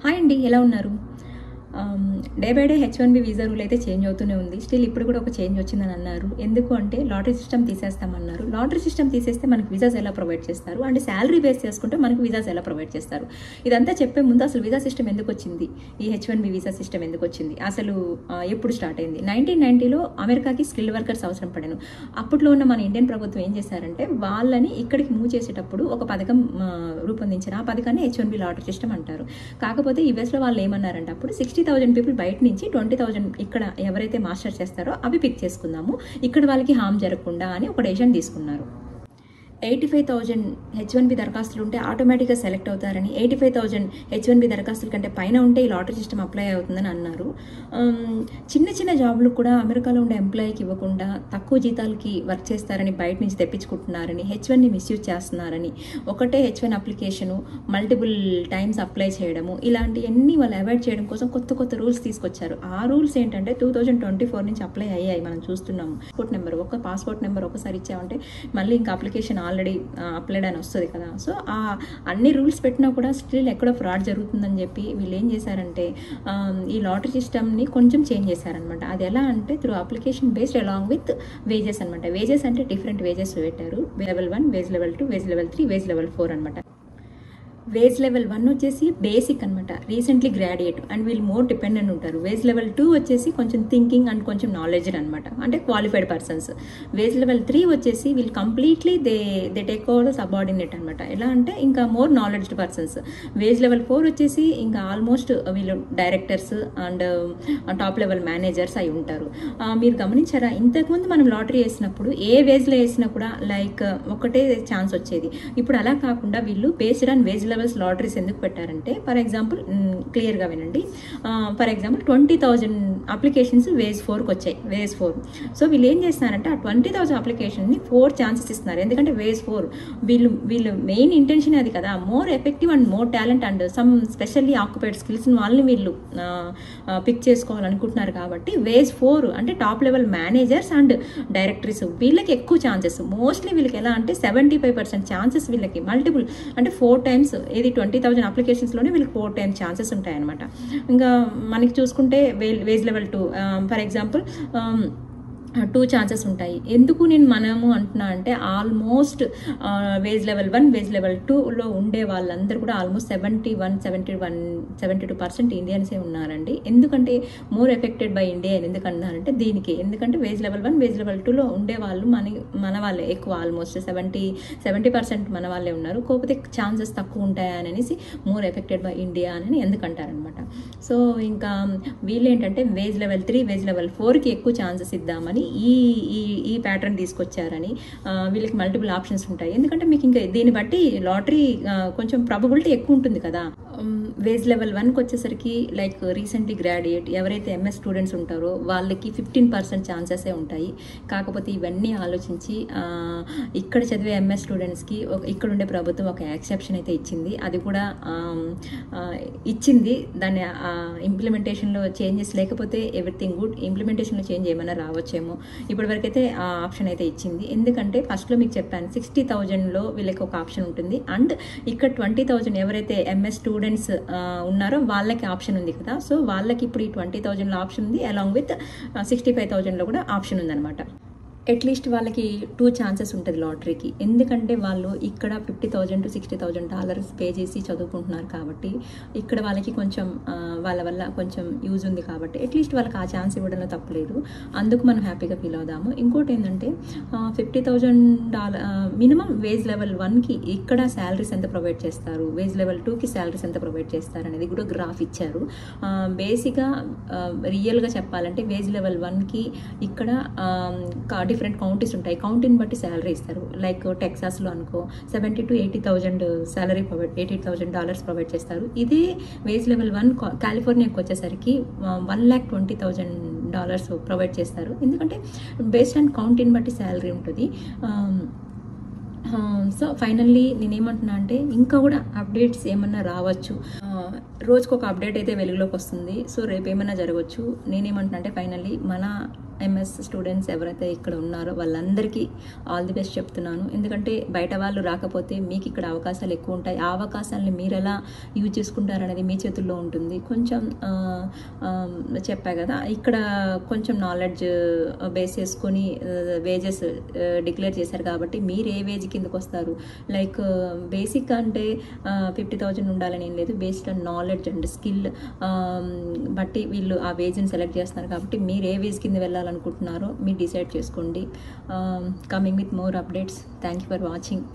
Hi అండి, ఎలా ఉన్నారు? Day by day H1B visa rule అయితే చేంజ్ అవుతూనే ఉంది. స్టిల్ ఇప్పుడు కూడా ఒక చేంజ్ వచ్చిందని అన్నారు. ఎందుకు అంటే లాటరీ సిస్టమ్ తీసేస్తామన్నారు. లాటరీ సిస్టమ్ తీసేస్తే మనకు వీసాస్ ఎలా ప్రొవైడ్ చేస్తారు, అంటే శాలరీ బేస్ చేసుకుంటే మనకు వీసాస్ ఎలా ప్రొవైడ్ చేస్తారు? ఇదంతా చెప్పే ముందు అసలు వీసా సిస్టమ్ ఎందుకు వచ్చింది, ఈ H1B వీసా సిస్టమ్ ఎందుకు వచ్చింది, అసలు ఎప్పుడు స్టార్ట్ అయింది? 1990లో అమెరికాకి స్కిల్ వర్కర్స్ అవసరం పడాను. అప్పట్లో ఉన్న మన ఇండియన్ ప్రభుత్వం ఏం చేశారంటే వాళ్ళని ఇక్కడికి మూవ్ చేసేటప్పుడు ఒక పథకం రూపొందించారు. ఆ పథకాన్ని H1B లాటరీ సిస్టమ్ అంటారు. కాకపోతే యూఎస్లో వాళ్ళు ఏమన్నారంటే అప్పుడు 60,000 పీపుల్ బయట నుంచి 20,000 ఇక్కడ ఎవరైతే మాస్టర్ చేస్తారో అవి పిక్ చేసుకుందాము, ఇక్కడ వాళ్ళకి హామ్ జరగకుండా అని ఒక డెసిషన్ తీసుకున్నారు. 85,000 H1B దరఖాస్తులు ఉంటే ఆటోమేటిక్గా సెలెక్ట్ అవుతారని, 85,000 H1B దరఖాస్తుల కంటే పైన ఉంటే ఈ లాటరీ సిస్టమ్ అప్లై అవుతుందని అన్నారు. చిన్న చిన్న జాబ్లు కూడా అమెరికాలో ఉండే ఎంప్లాయీకి ఇవ్వకుండా తక్కువ జీతాలకి వర్క్ చేస్తారని, బయట నుంచి తెప్పించుకుంటున్నారని, H1ని మిస్యూజ్ చేస్తున్నారని, ఒకటే H1 application multiple times apply చేయడము, ఇలాంటివన్నీ వాళ్ళు అవాయిడ్ చేయడం కోసం కొత్త కొత్త రూల్స్ తీసుకొచ్చారు. ఆ రూల్స్ ఏంటంటే 2024 నుంచి అప్లై అయ్యాయి, మనం చూస్తున్నాము. పాస్పోర్ట్ నెంబర్ ఒకసారి ఇచ్చామంటే మళ్ళీ ఇంకా అప్లికేషన్ ఆల్రెడీ అప్లైడ్ అని వస్తుంది కదా. సో ఆ అన్ని రూల్స్ పెట్టినా కూడా స్టిల్ ఎక్కడో ఫ్రాడ్ జరుగుతుందని చెప్పి వీళ్ళు ఏం చేశారంటే ఈ లాటరీ సిస్టమ్ని కొంచెం చేంజ్ చేశారనమాట. అది ఎలా అంటే through application based along with wages అనమాట. వేజెస్ అంటే డిఫరెంట్ వేజెస్ పెట్టారు. Level 1, wage level 2, wage level 3, wage level 4 అనమాట. వేజ్ లెవెల్ 1 వచ్చేసి బేసిక్ అనమాట, రీసెంట్లీ గ్రాడ్యుయేట్ అండ్ వీళ్ళు మోర్ డిపెండెంట్ ఉంటారు. వేజ్ లెవెల్ 2 వచ్చేసి కొంచెం థింకింగ్ అండ్ కొంచెం నాలెడ్జ్ అనమాట, అంటే క్వాలిఫైడ్ పర్సన్స్. వేజ్ లెవెల్ 3 వచ్చేసి వీళ్ళు completely they take over subordinate అనమాట. ఎలా అంటే ఇంకా more knowledged persons. Wage level 4 వచ్చేసి ఇంకా ఆల్మోస్ట్ వీళ్ళు directors and top level managers అయి ఉంటారు. మీరు గమనించారా, ఇంతకుముందు మనం లాటరీ వేసినప్పుడు ఏ వేజ్లో వేసినా కూడా లైక్ ఒకటే ఛాన్స్ వచ్చేది. ఇప్పుడు అలా కాకుండా వీళ్ళు based on wage levels lotteries ఎందుకు పెట్టారంటే, ఫర్ ఎగ్జాంపుల్ క్లియర్గా వినండి, ఫర్ ఎగ్జాంపుల్ 20,000 అప్లికేషన్స్ వేజ్ 4కి వచ్చాయి, వేజ్ 4. సో వీళ్ళు ఏం చేస్తున్నారంటే ఆ 20,000 అప్లికేషన్ని 4 ఛాన్సెస్ ఇస్తున్నారు. ఎందుకంటే వేజ్ 4 వీళ్ళు మెయిన్ ఇంటెన్షన్ అది కదా, more effective and more talent and some specially occupied skills వాళ్ళని వీళ్ళు పిక్ చేసుకోవాలనుకుంటున్నారు. కాబట్టి వేజ్ 4 అంటే top level managers and directors, వీళ్ళకి ఎక్కువ ఛాన్సెస్. మోస్ట్లీ వీళ్ళకి ఎలా అంటే 75% ఛాన్సెస్ వీళ్ళకి మల్టిపుల్ అంటే 4 టైమ్స్, ఇది 20,000 అప్లికేషన్స్లోనే వీళ్ళకి 4 టైమ్స్ ఛాన్సెస్ ఉంటాయన్నమాట. ఇంకా మనకి చూసుకుంటే wage level 2 for example 2 chances ఉంటాయి. ఎందుకు నేను మనము అంటున్నా అంటే almost wage level 1, wage level 2లో ఉండే వాళ్ళందరూ కూడా ఆల్మోస్ట్ 72% ఇండియన్సే ఉన్నారండి. ఎందుకంటే మోర్ ఎఫెక్టెడ్ బై ఇండియా అని ఎందుకు అన్నారంటే దీనికి, ఎందుకంటే వేజ్ లెవెల్ 1, వేజ్ లెవెల్ 2లో ఉండే వాళ్ళు మన వాళ్ళే ఎక్కువ, ఆల్మోస్ట్ 70% మన వాళ్ళే ఉన్నారు. కాకపోతే ఛాన్సెస్ తక్కువ ఉంటాయని అనేసి మోర్ ఎఫెక్టెడ్ బై ఇండియా అని ఎందుకంటారనమాట. సో ఇంకా వీళ్ళు ఏంటంటే వేజ్ లెవెల్ 3, వేజ్ లెవెల్ 4కి ఎక్కువ ఛాన్సెస్ ఇద్దామని ఈ ప్యాటర్న్ తీసుకొచ్చారని. వీళ్ళకి మల్టిపుల్ ఆప్షన్స్ ఉంటాయి, ఎందుకంటే మీకు ఇంకా దీన్ని బట్టి లాటరీ కొంచెం ప్రాబబిలిటీ ఎక్కువ ఉంటుంది కదా. వేజ్ లెవెల్ 1కి వచ్చేసరికి లైక్ రీసెంట్లీ గ్రాడ్యుయేట్ ఎవరైతే MS స్టూడెంట్స్ ఉంటారో వాళ్ళకి 15% ఛాన్సెసే ఉంటాయి. కాకపోతే ఇవన్నీ ఆలోచించి ఇక్కడ చదివే MS స్టూడెంట్స్కి ఇక్కడ ఉండే ప్రభుత్వం ఒక ఎక్సెప్షన్ అయితే ఇచ్చింది. అది కూడా ఇచ్చింది, దాన్ని ఇంప్లిమెంటేషన్లో చేంజెస్ లేకపోతే ఎవ్రీథింగ్ గుడ్, ఇంప్లిమెంటేషన్లో చేంజ్ ఏమైనా రావచ్చేమో. ఇప్పటివరకు అయితే ఆ ఆప్షన్ అయితే ఇచ్చింది. ఎందుకంటే ఫస్ట్లో మీకు చెప్పాను 60,000లో వీళ్ళకి ఒక ఆప్షన్ ఉంటుంది అండ్ ఇక్కడ 20,000 ఎవరైతే MS స్టూడెంట్స్ ఉన్నారో వాళ్ళకి ఆప్షన్ ఉంది కదా. సో వాళ్ళకి ఇప్పుడు ఈ 20,000లో ఆప్షన్ ఉంది, అలాంగ్ విత్ 65,000లో కూడా ఆప్షన్ ఉందన్నమాట. అట్లీస్ట్ వాళ్ళకి 2 ఛాన్సెస్ ఉంటుంది లాటరీకి. ఎందుకంటే వాళ్ళు ఇక్కడ $50,000 to $60,000 పే చేసి చదువుకుంటున్నారు కాబట్టి ఇక్కడ వాళ్ళకి కొంచెం వాళ్ళ వల్ల కొంచెం యూజ్ ఉంది కాబట్టి అట్లీస్ట్ వాళ్ళకి ఆ ఛాన్స్ ఇవ్వడంలో తప్పలేదు. అందుకు మనం హ్యాపీగా ఫీల్ అవుదాము. ఇంకోటి ఏంటంటే $50,000 మినిమం వేజ్ లెవెల్ 1కి ఇక్కడ శాలరీస్ ఎంత ప్రొవైడ్ చేస్తారు, వేజ్ లెవెల్ 2కి శాలరీస్ ఎంత ప్రొవైడ్ చేస్తారు అనేది కూడా గ్రాఫ్ ఇచ్చారు. బేసిక్గా రియల్గా చెప్పాలంటే వేజ్ లెవెల్ 1కి ఇక్కడ డిఫరెంట్ కౌంటీస్ ఉంటాయి, కౌంటీని బట్టి శాలరీ ఇస్తారు. లైక్ టెక్సాస్లో అనుకో 70,000 to 80,000 శాలరీ $80,000 ప్రొవైడ్ చేస్తారు. ఇదే వేజ్ లెవెల్ 1 కాలిఫోర్నియాకి వచ్చేసరికి $120,000 ప్రొవైడ్ చేస్తారు. ఎందుకంటే బేస్డ్ ఆన్ కౌంటీని బట్టి శాలరీ ఉంటుంది. సో ఫైనల్లీ నేనేమంటున్నా అంటే ఇంకా కూడా అప్డేట్స్ ఏమన్నా రావచ్చు, రోజుకు ఒక అప్డేట్ అయితే వెలుగులోకి వస్తుంది. సో రేపు ఏమన్నా జరగవచ్చు. నేనేమంటున్నా అంటే ఫైనల్లీ మన ఎంఎస్ స్టూడెంట్స్ ఎవరైతే ఇక్కడ ఉన్నారో వాళ్ళందరికీ ఆల్ ది బెస్ట్ చెప్తున్నాను. ఎందుకంటే బయట వాళ్ళు రాకపోతే మీకు ఇక్కడ అవకాశాలు ఎక్కువ ఉంటాయి. ఆ అవకాశాలని మీరు ఎలా యూజ్ చేసుకుంటారనేది మీ చేతుల్లో ఉంటుంది. కొంచెం చెప్పా కదా, ఇక్కడ కొంచెం నాలెడ్జ్ బేస్ చేసుకొని వేజెస్ డిక్లేర్ చేశారు కాబట్టి మీరు ఏ వేజ్ కిందకు వస్తారు. లైక్ బేసిక్ అంటే 50,000 ఉండాలని ఏం లేదు. Based on knowledge and skill బట్టి వీళ్ళు ఆ వేజ్ని సెలెక్ట్ చేస్తున్నారు కాబట్టి మీరు ఏ వేజ్ కింద వెళ్ళాలనుకుంటున్నారో మీరు డిసైడ్ చేసుకోండి. Coming with more updates. Thank you for watching.